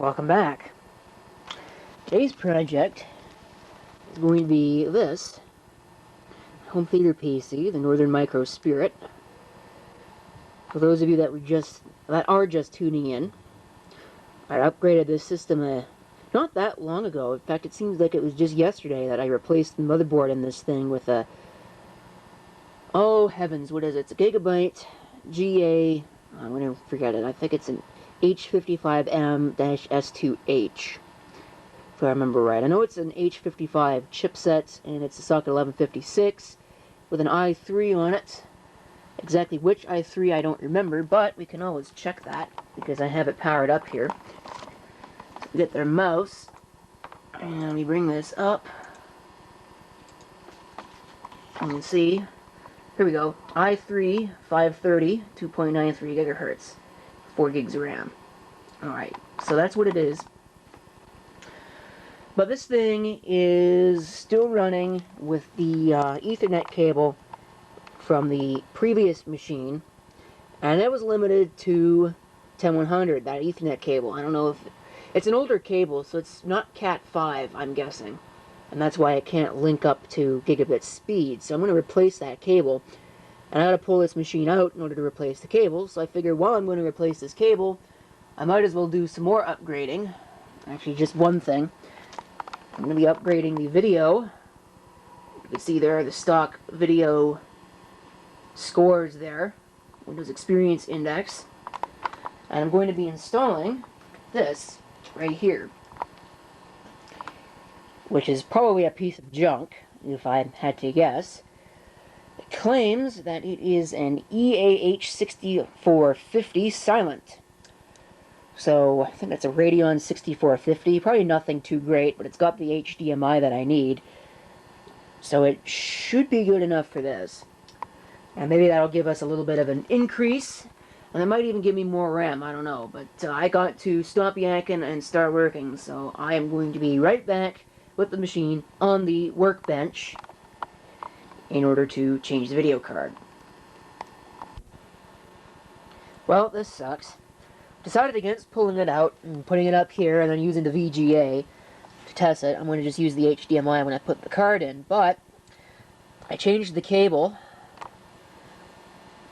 Welcome back. Today's project is going to be this home theater PC, the Northern Micro Spirit. For those of you that are just tuning in, I upgraded this system not that long ago. In fact, it seems like it was just yesterday that I replaced the motherboard in this thing with a, oh heavens, what is it? It's a Gigabyte GA, I'm going to forget it. I think it's an H55M-S2H. If I remember right. I know it's an H55 chipset, and it's a socket 1156 with an i3 on it. Exactly which i3 I don't remember, but we can always check that because I have it powered up here. So we get their mouse, and we bring this up. You can see, here we go, i3 530 2.93 gigahertz, 4 gigs of RAM. Alright, so that's what it is. But this thing is still running with the Ethernet cable from the previous machine, and it was limited to 10100, that Ethernet cable. I don't know if it's an older cable, so it's not Cat5, I'm guessing, and that's why it can't link up to gigabit speed. So I'm going to replace that cable, and I got to pull this machine out in order to replace the cable. So I figured while I'm going to replace this cable, I might as well do some more upgrading. Actually, just one thing. I'm going to be upgrading the video. You can see there the stock video scores there, Windows Experience Index, and I'm going to be installing this right here, which is probably a piece of junk if I had to guess. It claims that it is an EAH6450 Silent. So I think that's a Radeon 6450, probably nothing too great, but it's got the HDMI that I need. So it should be good enough for this. And maybe that'll give us a little bit of an increase, and it might even give me more RAM, I don't know. But I got to stop yanking and start working, so I am going to be right back with the machine on the workbench in order to change the video card. Well, this sucks. Decided against pulling it out and putting it up here and then using the VGA to test it. I'm going to just use the HDMI when I put the card in, but I changed the cable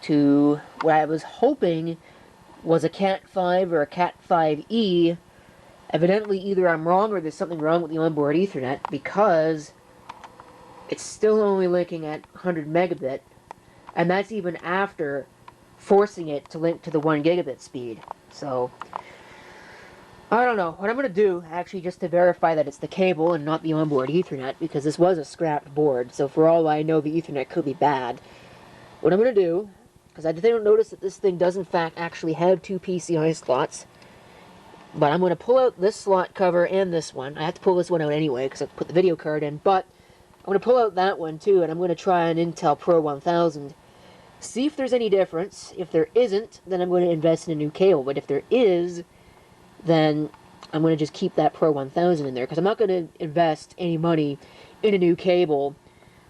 to what I was hoping was a Cat5 or a Cat5e. Evidently either I'm wrong or there's something wrong with the onboard Ethernet, because it's still only linking at 100 megabit, and that's even after forcing it to link to the 1 gigabit speed. So I don't know what I'm going to do, actually, just to verify that it's the cable and not the onboard Ethernet, because this was a scrapped board, so for all I know the Ethernet could be bad. What I'm going to do, because I didn't notice that this thing does in fact actually have 2 PCI slots, but I'm going to pull out this slot cover and this one. I have to pull this one out anyway because I put the video card in, but I'm going to pull out that one too, and I'm going to try an Intel Pro 1000. See if there's any difference. If there isn't, then I'm going to invest in a new cable, but if there is, then I'm going to just keep that Pro 1000 in there, because I'm not going to invest any money in a new cable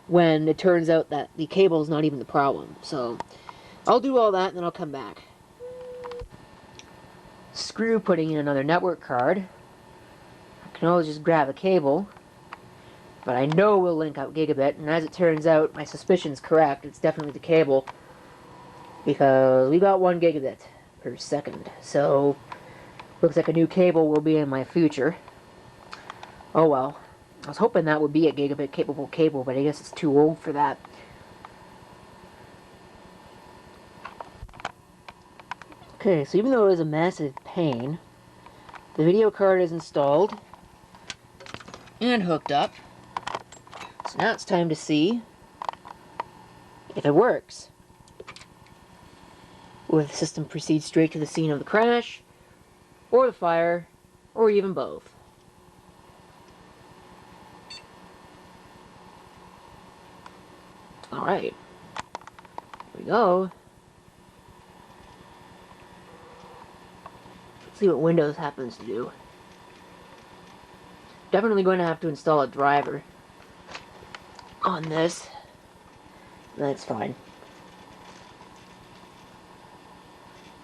when it turns out that the cable is not even the problem. So I'll do all that and then I'll come back. Screw putting in another network card. I can always just grab a cable, but I know we'll link out gigabit, and as it turns out, my suspicion's correct. It's definitely the cable, because we got 1 gigabit per second. So looks like a new cable will be in my future. Oh well. I was hoping that would be a gigabit capable cable, but I guess it's too old for that. Okay, so even though it was a massive pain, the video card is installed and hooked up. So now it's time to see if it works. Or the system proceeds straight to the scene of the crash, or the fire, or even both. Alright. Here we go. Let's see what Windows happens to do. Definitely going to have to install a driver on this. That's fine.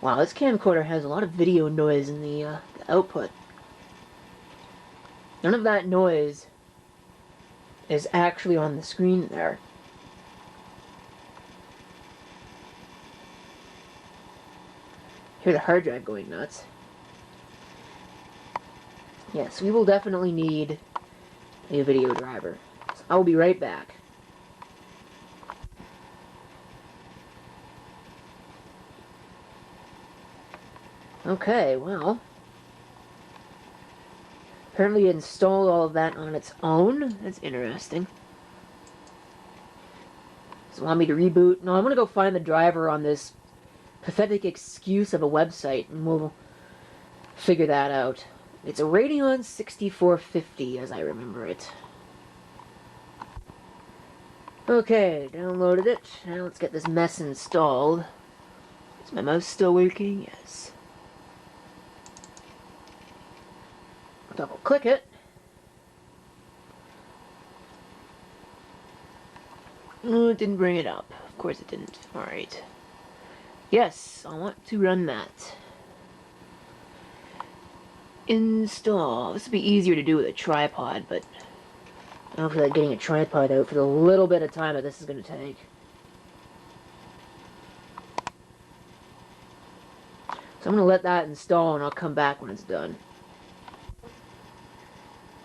Wow, this camcorder has a lot of video noise in the output. None of that noise is actually on the screen there. Hear the hard drive going nuts. Yes, we will definitely need a video driver. So I will be right back. Okay, well, apparently it installed all of that on its own. That's interesting. Does it want me to reboot? No, I'm going to go find the driver on this pathetic excuse of a website, and we'll figure that out. It's a Radeon 6450, as I remember it. Okay, downloaded it. Now let's get this mess installed. Is my mouse still working? Yes. Double click it. Oh, it didn't bring it up. Of course it didn't. Alright. Yes, I want to run that. Install. This would be easier to do with a tripod, but I don't feel like getting a tripod out for the little bit of time that this is going to take. So I'm going to let that install and I'll come back when it's done.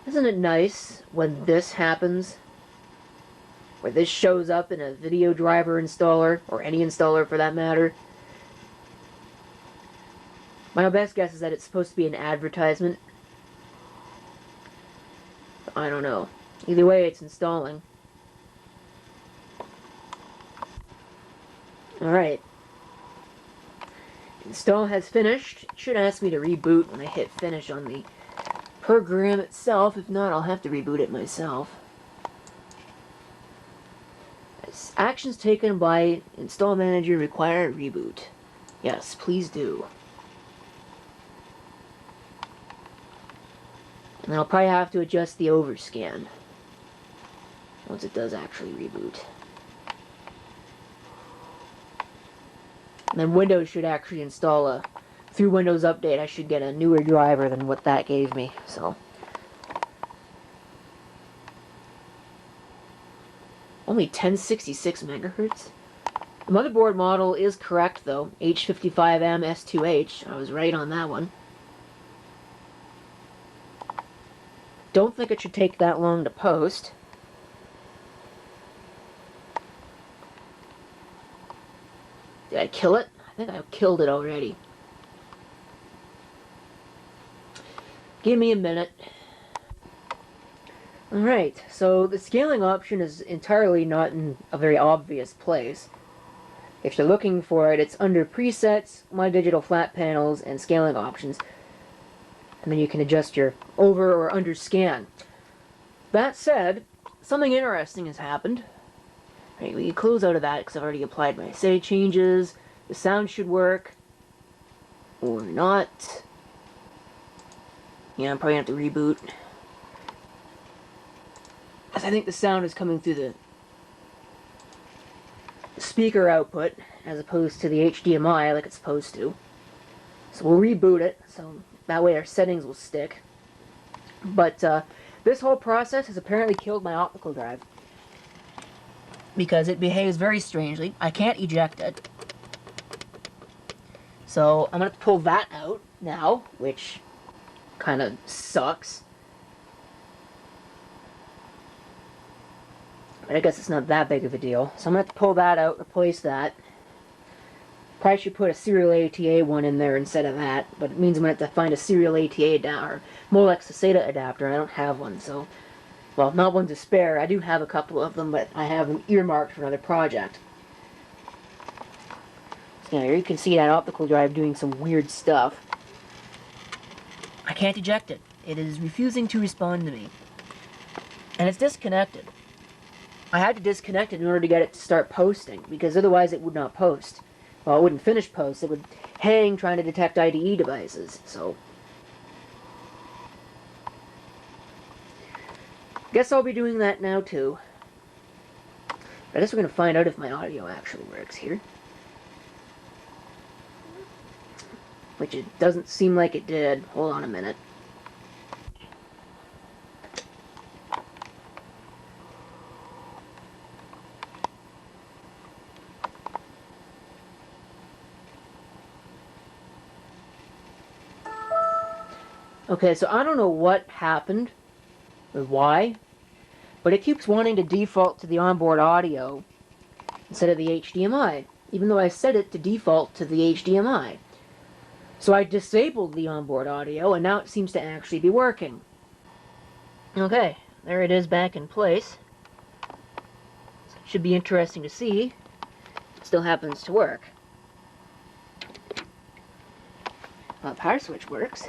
Isn't it nice when this happens? Where this shows up in a video driver installer, or any installer for that matter. My best guess is that it's supposed to be an advertisement. I don't know. Either way, it's installing. Alright. Install has finished. It should ask me to reboot when I hit finish on the program itself. If not, I'll have to reboot it myself. Actions taken by install manager require a reboot. Yes, please do. And I'll probably have to adjust the overscan once it does actually reboot. And then Windows should actually install through Windows Update, I should get a newer driver than what that gave me, so. Only 1066 megahertz? The motherboard model is correct though, H55M S2H, I was right on that one. Don't think it should take that long to post. Did I kill it? I think I killed it already. Give me a minute. Alright, so the scaling option is entirely not in a very obvious place. If you're looking for it, it's under Presets, My Digital Flat Panels, and Scaling Options. And then you can adjust your over or under scan. That said, something interesting has happened. Right, we can close out of that because I've already applied my save changes. The sound should work. Or not. Yeah, I'm probably going to have to reboot. As I think the sound is coming through the speaker output as opposed to the HDMI like it's supposed to. So we'll reboot it, so that way our settings will stick. But this whole process has apparently killed my optical drive. Because it behaves very strangely. I can't eject it. So I'm going to pull that out now, which kind of sucks. But I guess it's not that big of a deal. So I'm going to have to pull that out, replace that. Probably should put a serial ATA one in there instead of that, but it means I'm going to have to find a serial ATA adapter, or Molex SATA adapter, and I don't have one, so... Well, not one to spare. I do have a couple of them, but I have them earmarked for another project. So yeah, here you can see that optical drive doing some weird stuff. I can't eject it. It is refusing to respond to me. And it's disconnected. I had to disconnect it in order to get it to start posting, because otherwise it would not post. Well, it wouldn't finish post. It would hang trying to detect IDE devices, so... Guess I'll be doing that now, too. But I guess we're going to find out if my audio actually works here. Which it doesn't seem like it did. Hold on a minute. Okay, so I don't know what happened or why, but it keeps wanting to default to the onboard audio instead of the HDMI, even though I set it to default to the HDMI. So I disabled the onboard audio, and now it seems to actually be working. Okay, there it is back in place. So it should be interesting to see. It still happens to work. Well, the power switch works.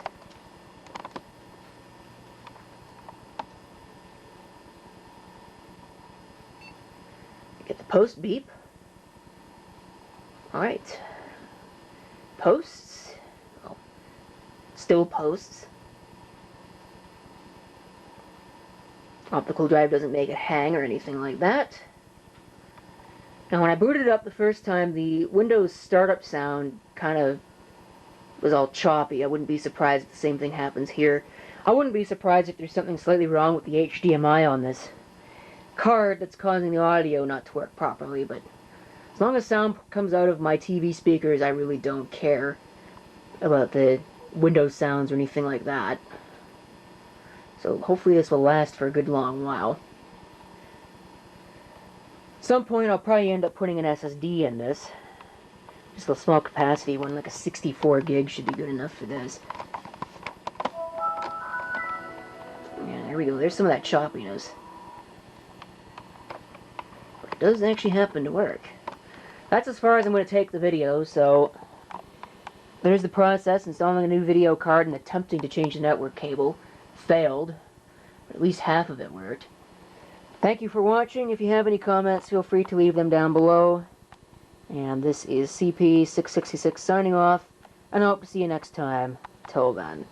Get the post beep. Alright. Posts. Oh, still posts. Optical drive doesn't make it hang or anything like that. Now when I booted it up the first time, the Windows startup sound kind of was all choppy. I wouldn't be surprised if the same thing happens here. I wouldn't be surprised if there's something slightly wrong with the HDMI on this card that's causing the audio not to work properly, but as long as sound comes out of my TV speakers, I really don't care about the Windows sounds or anything like that. So hopefully this will last for a good long while. At some point I'll probably end up putting an SSD in this. Just a small capacity one, like a 64 gig should be good enough for this. Yeah, there we go. There's some of that choppiness. But it does actually happen to work. That's as far as I'm going to take the video, so there's the process. Installing a new video card and attempting to change the network cable. Failed. But at least half of it worked. Thank you for watching. If you have any comments, feel free to leave them down below. And this is CP666 signing off, and I hope to see you next time. Till then.